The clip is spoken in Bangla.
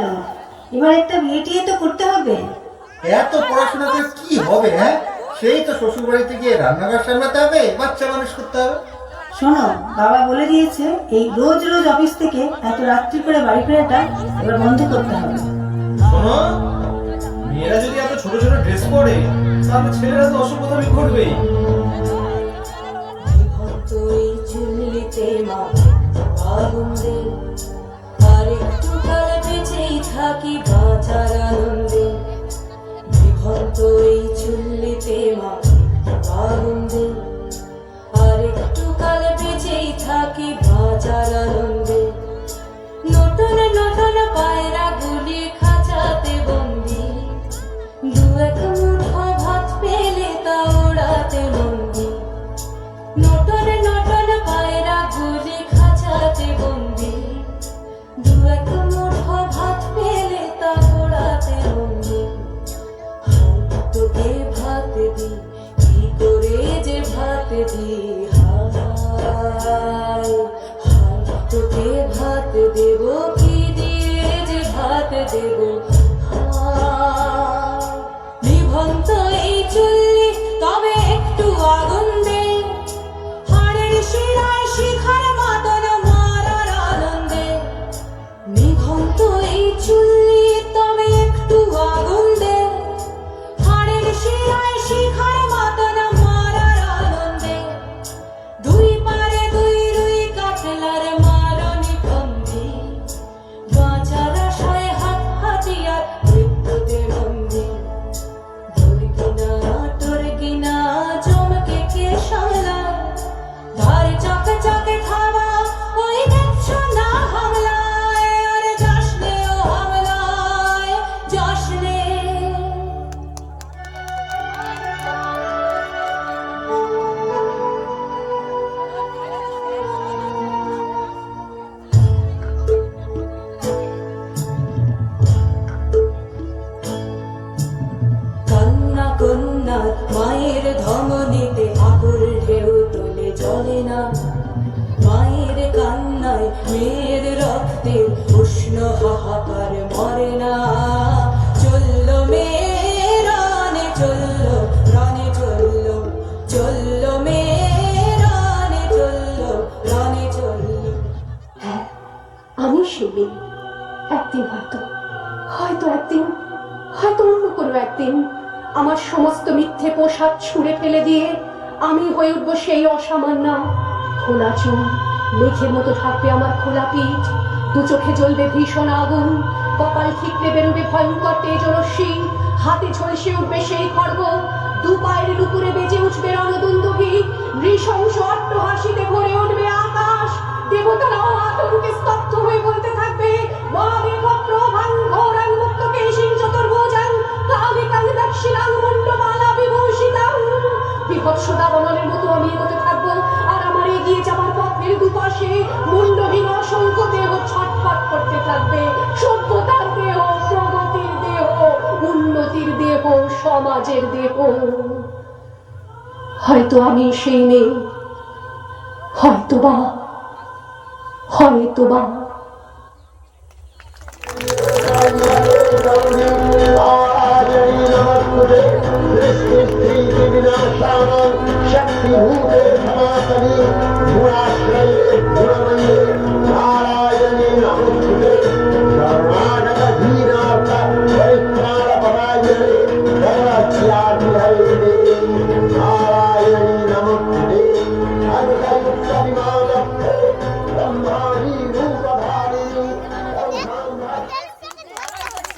গেল, এবার একটা বিয়ে টিয়ে তো করতে হবে। এত পড়াশোনা করে কি হবে? হ্যাঁ, সেই তো শ্বশুর বাড়িতে গিয়ে রান্নাঘর সামলাতে হবে, বাচ্চা মানুষ করতে হবে। শোনো, বাবা বলে দিয়েছে এই রোজ রোজ অফিস থেকে এত রাত্রি করে বাড়ি ফেরাটা এবার বন্ধ করতে হবে। শোনো, মেয়েরা যদি এত ছোট ছোট ড্রেস পরে তাহলে ছেলেরা তো অসভ্যতামি করবেই। তুই চুল্লিতে মা আগুন দে, আর একটু কাল বেঁচেই থাকি বাঁচার আনন্দে। বিভক্ত এই চুল্লিতে মা আগুন দে, আর একটু কাল বেঁচেই থাকি বাঁচার আনন্দে। নতুন নতুন পায়রা গুলি খাঁচাতে বন্দি, দু এক মুঠো ভাত পেলে তা ওড়াতে বন্দি। নতুন নতুন পায়রা গুলি খাঁচাতে বন্দি, দু এক মুঠো ভাত পেলে তা ওড়াতে বন্দি। তোকে ভাত দি, কি করে যে ভাত দি, হায় হায় তোকে ভাত দেব, কি দিয়ে যে ভাত দেব, হায়। নিভন্ত এই চুল্লি তবে একটু আগুন দে, হাড়ের শিরায় শিখার মাতন মারার আনন্দে। নিভন্ত এই চুল্লি তবে একটু আগুন দে, হাড়ের শিরায় শিখার মাতন মারার আনন্দে। দুই পারে দুই রুই কাতলার মারণি ফন্দি, বাঁচার আশায় হাত হাতিয়ার মৃত্যুতে বন্দি। তোর কিনা চমকে কে সামলায়, ধার চকে চকে খাওয়া ওই দেখছো না হামলায়, আরে যাসনে ও হামলায় যাসনে। কান্না কন্যা মায়ের ধমনীতে আকুল ঢেউ তোলে চলে না, মায়ের কান্নায় মেয়ের রক্তে উষ্ণ হাহাকার মরে না। চলল মেয়ে রানে চলল, রানে চলল, চলল মেয়ে রানে চলল, রানে চলল। হ্যাঁ, আমি সেই মেয়ে। একদিন হয়তো একদিন, হয়তো অন্য কোনো একদিন আমার সমস্ত মিথ্যে পোশাক ছুঁড়ে ফেলে দিয়ে আমি হয়ে উঠবো সেই অসামান্য। খোলা চুল, মেঘের মতো থাকবে আমার খোলা পিঠ, দু চোখে জ্বলবে ভীষণ আগুন, কপাল ঠিকরে বেরোবে ভয়ঙ্কর তেজরশ্মি, হাতে ঝলসে উঠবে সেই খড়গ, দু পায়ের লুকুরে বেজে উঠবে রণদুন্দুভি, নৃশংস অট্টহাসিতে ভরে উঠবে আকাশ। দেবতারাও আতঙ্কে স্তব্ধ হয়ে বলতে থাকবে, মহাবিভব প্রভাং ঘোরাং মুক্তকেশিং চতুর্ভুজাং কামিকাং দক্ষিণাং মুণ্ডমালা বিভূষিতাং। বিভৎস দাবানলের মতো আমি এগোতে থাকবো, আর আমার এগিয়ে যাবার পথের দুপাশে মুণ্ডহীন অসংখ্য দেহ ছটফট করতে থাকবে। সভ্যতার দেহ, প্রগতির দেহ, উন্নতির দেহ, সমাজের দেহ। হয়তো আমি সেই মেয়ে, হয়তোবা। Namah